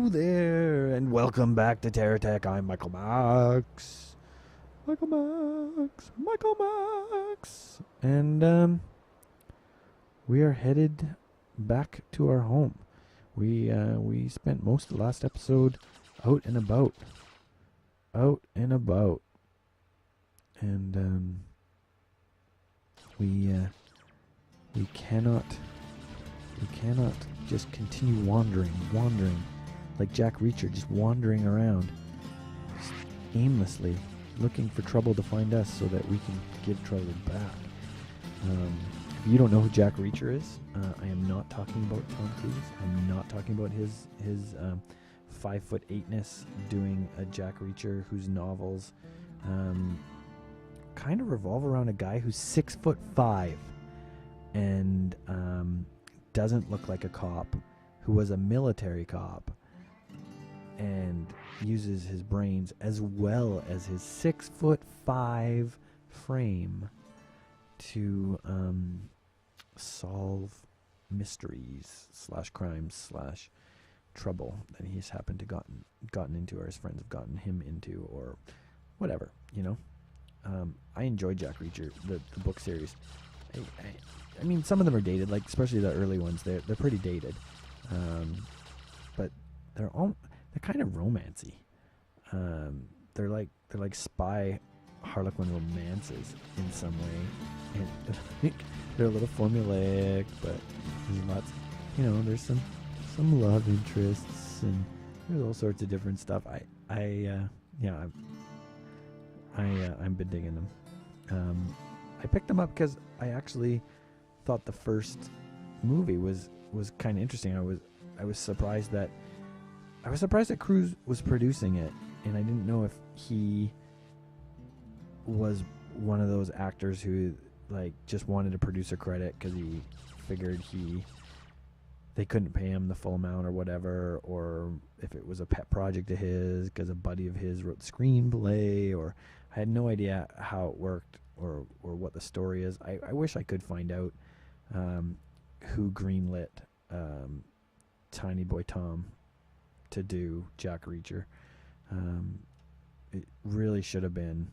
Hello there, and welcome back to Terratech. I'm Michael Max. Michael Max. And we are headed back to our home. We spent most of the last episode out and about. And we cannot just continue wandering like Jack Reacher, just wandering around just aimlessly, looking for trouble to find us so that we can give trouble back. If you don't know who Jack Reacher is, I am not talking about Tom Cruise. I'm not talking about his 5'8"ness doing a Jack Reacher whose novels kind of revolve around a guy who's 6'5" and doesn't look like a cop, who was a military cop and uses his brains as well as his 6'5" frame to solve mysteries / crimes / trouble that he's happened to gotten into, or his friends have gotten him into, or whatever, you know. I enjoy Jack Reacher, the book series. I mean, some of them are dated, like especially the early ones. They're pretty dated, but they're kind of romancy. They're like spy Harlequin romances in some way, and they're a little formulaic, but there's lots. You know, there's some love interests, and there's all sorts of different stuff. I've been digging them. I picked them up because I actually thought the first movie was kind of interesting. I was surprised that Cruise was producing it, and I didn't know if he was one of those actors who like just wanted a producer credit because he figured they couldn't pay him the full amount or whatever, or if it was a pet project of his because a buddy of his wrote the screenplay, or I had no idea how it worked or what the story is. I wish I could find out who greenlit Tiny Boy Tom to do Jack Reacher. It really should have been.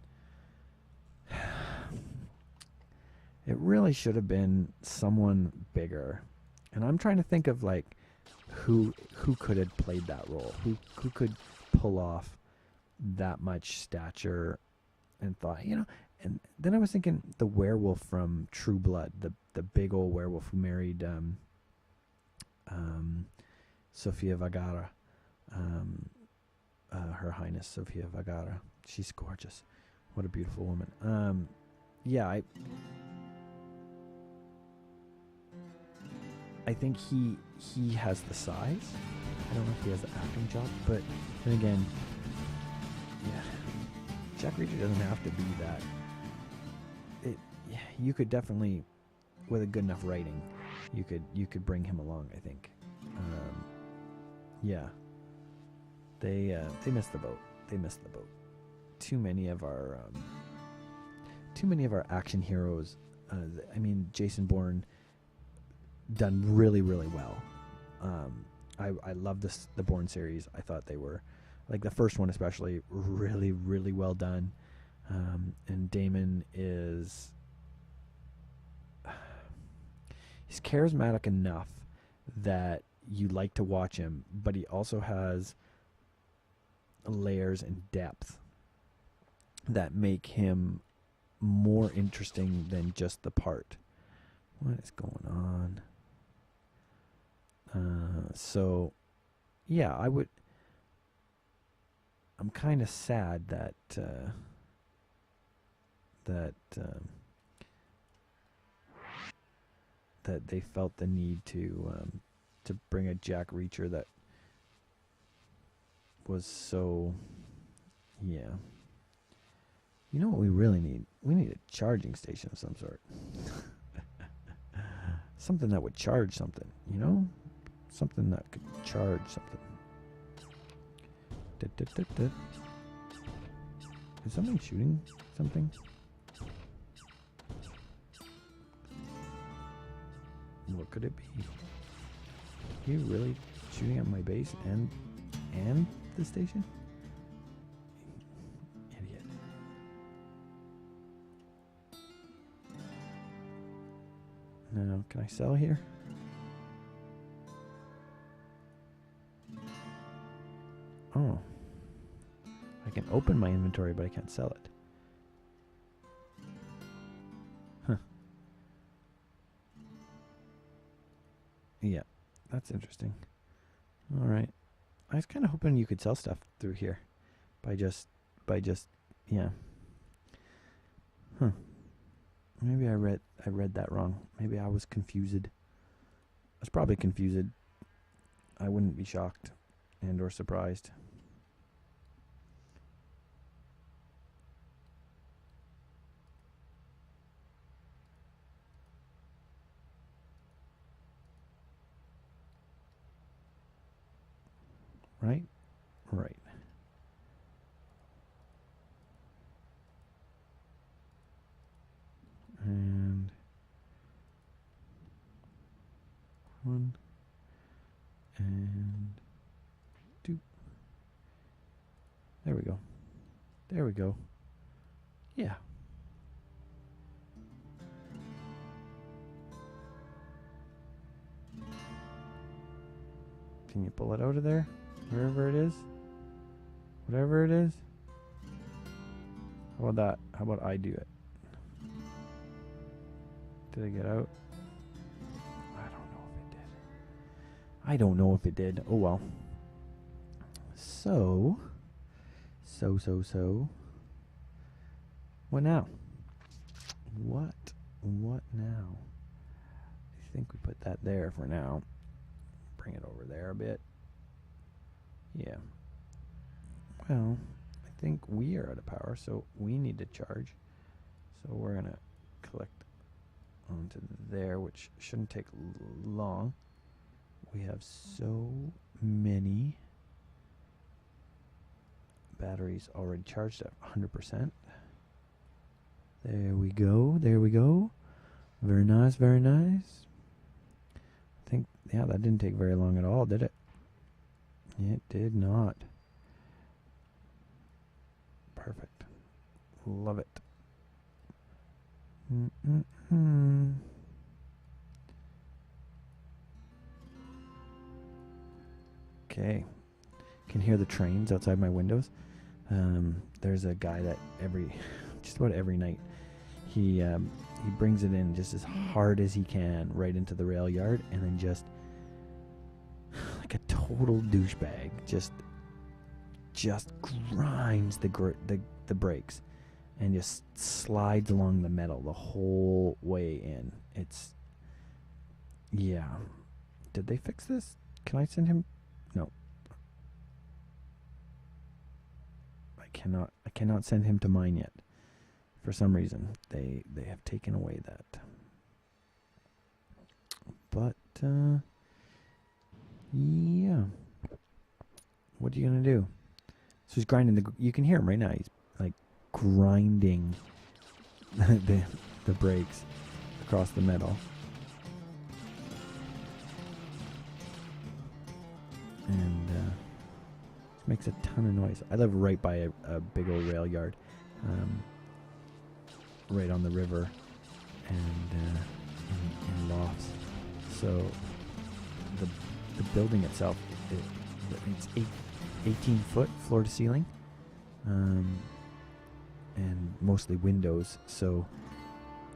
It really should have been someone bigger, and I'm trying to think of like who could have played that role, who could pull off that much stature and thought, you know. And then I was thinking the werewolf from True Blood, the big old werewolf who married Sofia Vergara, Her Highness Sofia Vergara. She's gorgeous. What a beautiful woman. I think he has the size. I don't know if he has the acting job, but then again, yeah, Jack Reacher doesn't have to be that. You could definitely, with a good enough writing, you could bring him along, I think. They missed the boat. Too many of our action heroes. I mean, Jason Bourne done really, really well. I love the Bourne series. I thought they were, like the first one especially, really, really well done. And Damon he's charismatic enough that you like to watch him, but he also has layers and depth that make him more interesting than just the part. What is going on? I'm kind of sad that they felt the need to bring a Jack Reacher that was so, yeah. You know what we really need? We need a charging station of some sort. Something that would charge something, you know? Something that could charge something. Is something shooting something? What could it be? Are you really shooting at my base and and the station? Idiot. No, can I sell here? Oh. I can open my inventory, but I can't sell it. Huh. Yeah, that's interesting. All right. I was kind of hoping you could sell stuff through here by just, yeah. Huh. Maybe I read that wrong. Maybe I was confused. I was probably confused. I wouldn't be shocked and or surprised. Right? Right. And 1 and 2. There we go. There we go. Yeah. Can you pull it out of there? Wherever it is? Whatever it is? How about that? How about I do it? Did I get out? I don't know if it did. I don't know if it did. Oh well. So. What now? What now? I think we put that there for now. Bring it over there a bit. Yeah. Well, I think we are out of power, so we need to charge. So we're going to collect onto there, which shouldn't take long. We have so many batteries already charged at 100%. There we go. There we go. Very nice. Very nice. I think, yeah, that didn't take very long at all, did it? It did not. Perfect. Love it. Okay. Can hear the trains outside my windows. There's a guy that just about every night, he brings it in just as hard as he can right into the rail yard, and then just like a total douchebag, just grinds the brakes and just slides along the metal the whole way in. It's, yeah. Did they fix this? Can I send him? No. I cannot send him to mine yet. For some reason, they have taken away that. But yeah. What are you gonna do? So he's grinding you can hear him right now. He's like grinding the brakes across the metal. And makes a ton of noise. I live right by a big old rail yard, right on the river, and in lofts. So the building itself, it's 18 foot floor to ceiling, and mostly windows. So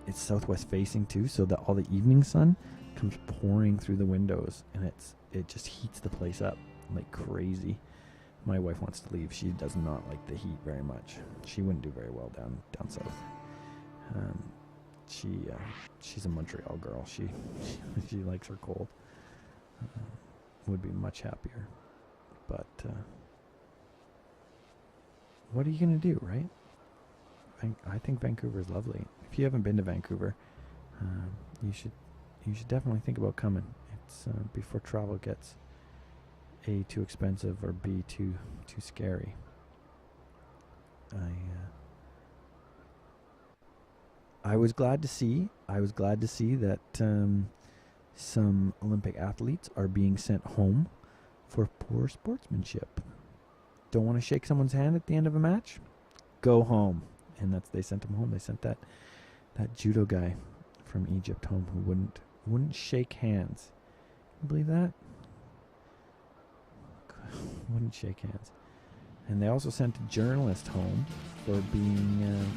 it's southwest facing too. So that all the evening sun comes pouring through the windows, and it just heats the place up like crazy. My wife wants to leave. She does not like the heat very much. She wouldn't do very well down south. She's a Montreal girl. She likes her cold. Would be much happier. But what are you gonna do, right? I think Vancouver is lovely. If you haven't been to Vancouver, you should definitely think about coming. It's before travel gets A, too expensive, or B, too scary. I was glad to see that some Olympic athletes are being sent home for poor sportsmanship. Don't want to shake someone's hand at the end of a match? Go home. And they sent him home. They sent that judo guy from Egypt home who wouldn't shake hands. Can you believe that? Wouldn't shake hands. And they also sent a journalist home for being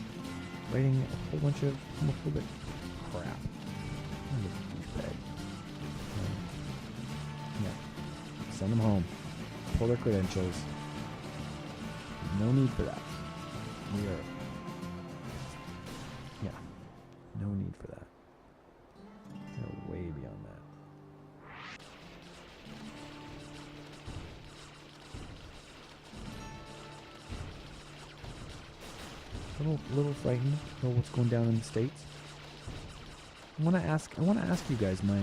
writing a whole bunch of homophobic crap. What a douchebag. Yeah. Send them home. Pull their credentials. No need for that. We are. Yeah. No need for that. We're way beyond that. Little frightened about what's going down in the States. I want to ask you guys, my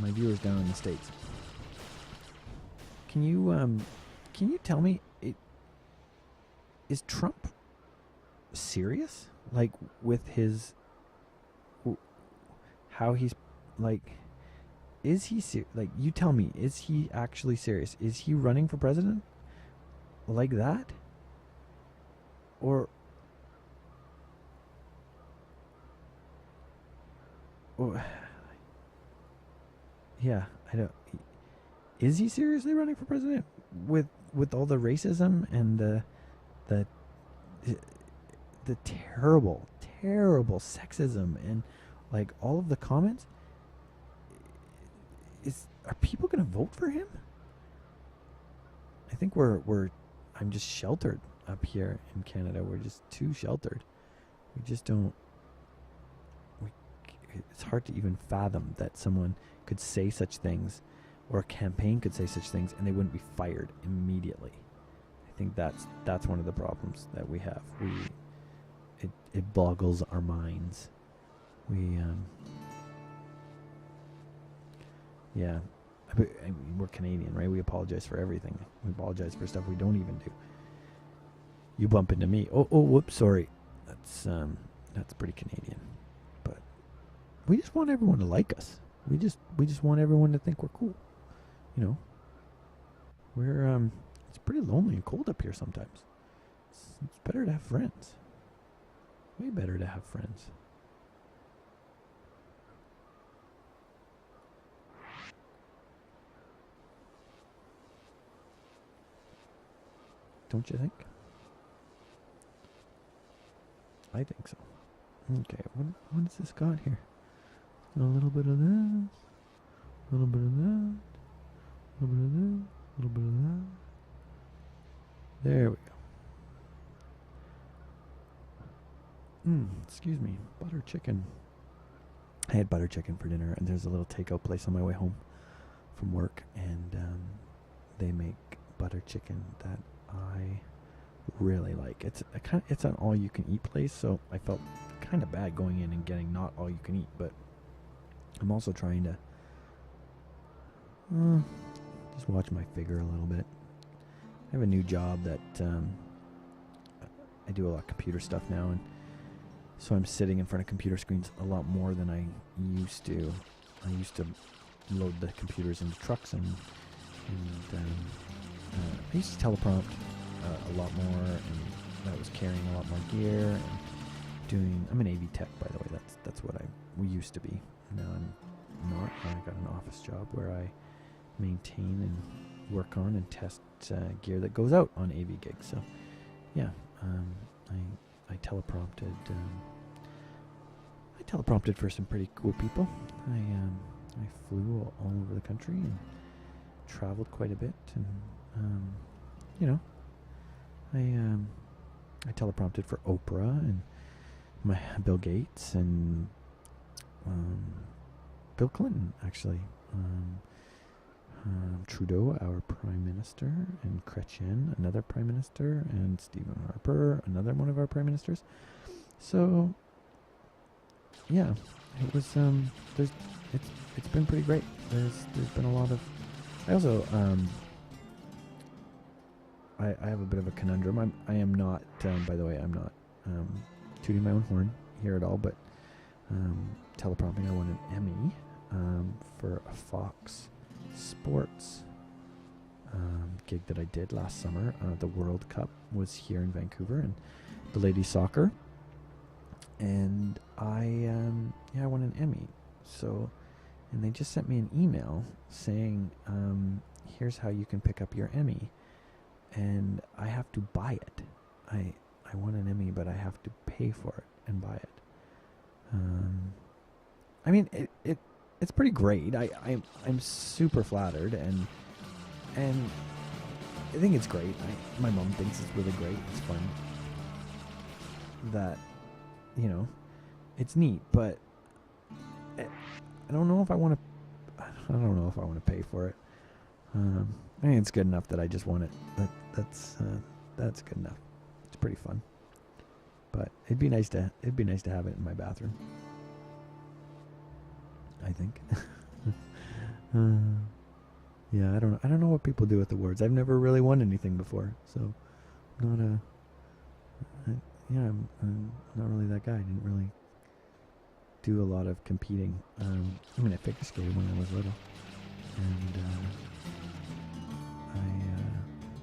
viewers down in the States. Can you tell me, is Trump serious? Like with his how he's like, is he like? You tell me, is he actually serious? Is he running for president like that, or? Yeah, I don't. Is he seriously running for president with all the racism and the terrible sexism and like all of the comments? Are people gonna vote for him? I think I'm just sheltered up here in Canada. We're just too sheltered. We just don't. It's hard to even fathom that someone could say such things, or a campaign could say such things, and they wouldn't be fired immediately. I think that's one of the problems that we have. It boggles our minds. Yeah, I mean, we're Canadian, right? We apologize for everything. We apologize for stuff we don't even do. You bump into me. Oh, whoops, sorry. That's pretty Canadian. We just want everyone to like us. We just want everyone to think we're cool. You know. We're it's pretty lonely and cold up here sometimes. It's better to have friends. Way better to have friends. Don't you think? I think so. Okay, what has this got here? A little bit of this, a little bit of that, a little bit of this, a little bit of that. There we go. Excuse me, butter chicken. I had butter chicken for dinner, and there's a little takeout place on my way home from work, and they make butter chicken that I really like. It's an all-you-can-eat place, so I felt kind of bad going in and getting not all-you-can-eat, but I'm also trying to just watch my figure a little bit. I have a new job that I do a lot of computer stuff now, and so I'm sitting in front of computer screens a lot more than I used to. I used to load the computers into trucks, and I used to teleprompt a lot more, and that was carrying a lot more gear and doing. I'm an AV tech, by the way. That's what we used to be. Now I'm not. I got an office job where I maintain and work on and test gear that goes out on AV gigs. So, yeah, I teleprompted. I teleprompted for some pretty cool people. I flew all over the country and traveled quite a bit, and you know, I teleprompted for Oprah and Bill Gates and Bill Clinton, actually. Trudeau, our Prime Minister, and Chrétien, another Prime Minister, and Stephen Harper, another one of our Prime Ministers. So, yeah, it was. It's been pretty great. There's been a lot of. I also I have a bit of a conundrum. I am not. By the way, I'm not tooting my own horn here at all, but teleprompting. I won an Emmy for a Fox Sports gig that I did last summer. The World Cup was here in Vancouver, and the ladies soccer. And I won an Emmy. So, and they just sent me an email saying, here's how you can pick up your Emmy. And I have to buy it. I won an Emmy, but I have to pay for it and buy it. I mean, it's pretty great. I'm super flattered, and I think it's great. My mom thinks it's really great. It's fun. That, you know, it's neat, but I don't know if I want to. I don't know if I want to pay for it. I think it's good enough that I just want it. That's good enough. It's pretty fun. But it'd be nice to have it in my bathroom. I think. Yeah, I don't know what people do with the awards. I've never really won anything before, so I'm not really that guy. I didn't really do a lot of competing. I figure skated when I was little, and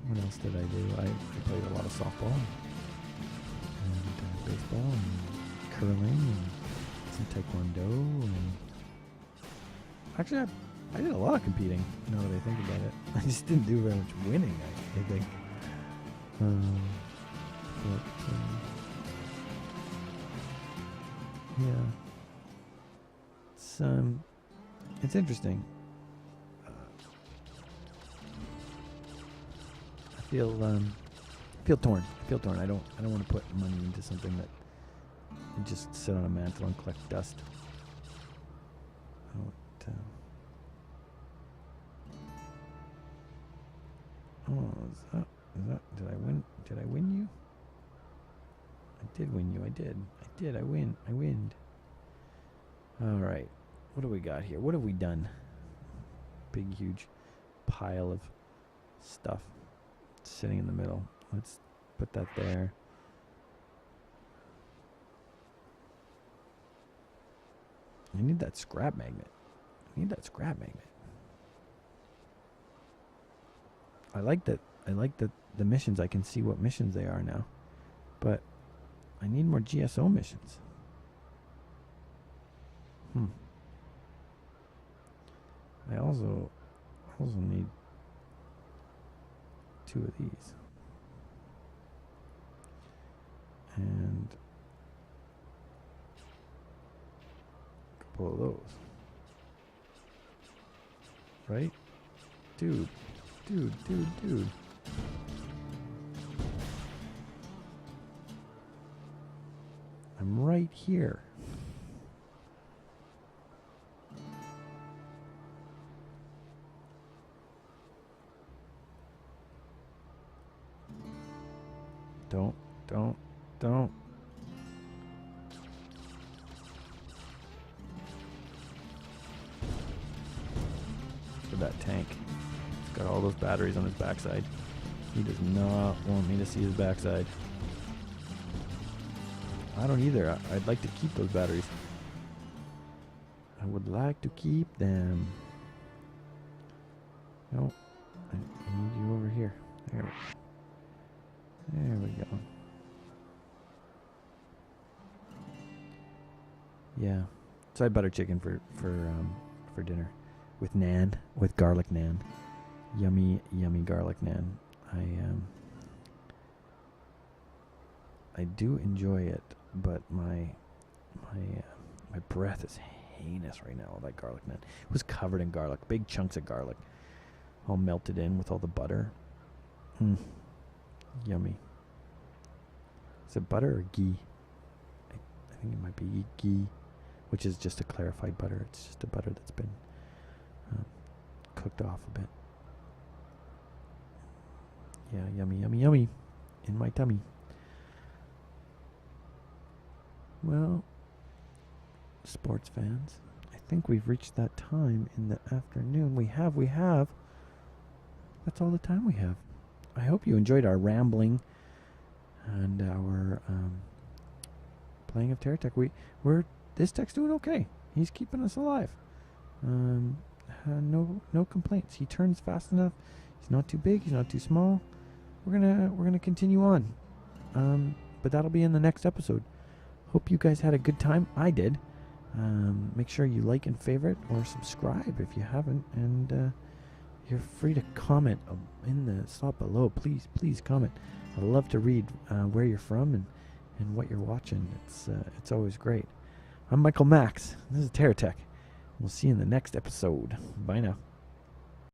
what else did I do? I played a lot of softball and baseball and curling and some taekwondo, and actually I did a lot of competing, now that I think about it. I just didn't do very much winning, I think. Yeah. It's interesting. I feel torn. I don't want to put money into something that you just sit on a mantle and collect dust. Is that? Did I win? Did I win you? I did win you. I did. I win. All right. What do we got here? What have we done? Big, huge pile of stuff sitting in the middle. Let's put that there. I need that scrap magnet. I like that the missions, I can see what missions they are now. But I need more GSO missions. I also need 2 of these. And a couple of those. Right? Dude. I'm right here. Don't. For that tank. He's got all those batteries on his backside. He does not want me to see his backside. I don't either. I'd like to keep those batteries. I would like to keep them. No, I need you over here. There we go. Yeah. So I had butter chicken for dinner with naan, with garlic naan. Yummy garlic naan. I do enjoy it, but my breath is heinous right now. All that garlic naan. It was covered in garlic, big chunks of garlic, all melted in with all the butter. Yummy. Is it butter or ghee? I think it might be ghee, which is just a clarified butter. It's just a butter that's been cooked off a bit. Yeah, yummy in my tummy. Well, sports fans, I think we've reached that time in the afternoon. We have. That's all the time we have. I hope you enjoyed our rambling and our playing of Terratech. This tech's doing okay. He's keeping us alive. No complaints. He turns fast enough. He's not too big. He's not too small. We're gonna continue on, but that'll be in the next episode. Hope you guys had a good time. I did. Make sure you like and favorite or subscribe if you haven't, and you're free to comment in the slot below. Please comment. I love to read where you're from and what you're watching. It's always great. I'm Michael Max. This is Terratech. We'll see you in the next episode. Bye now.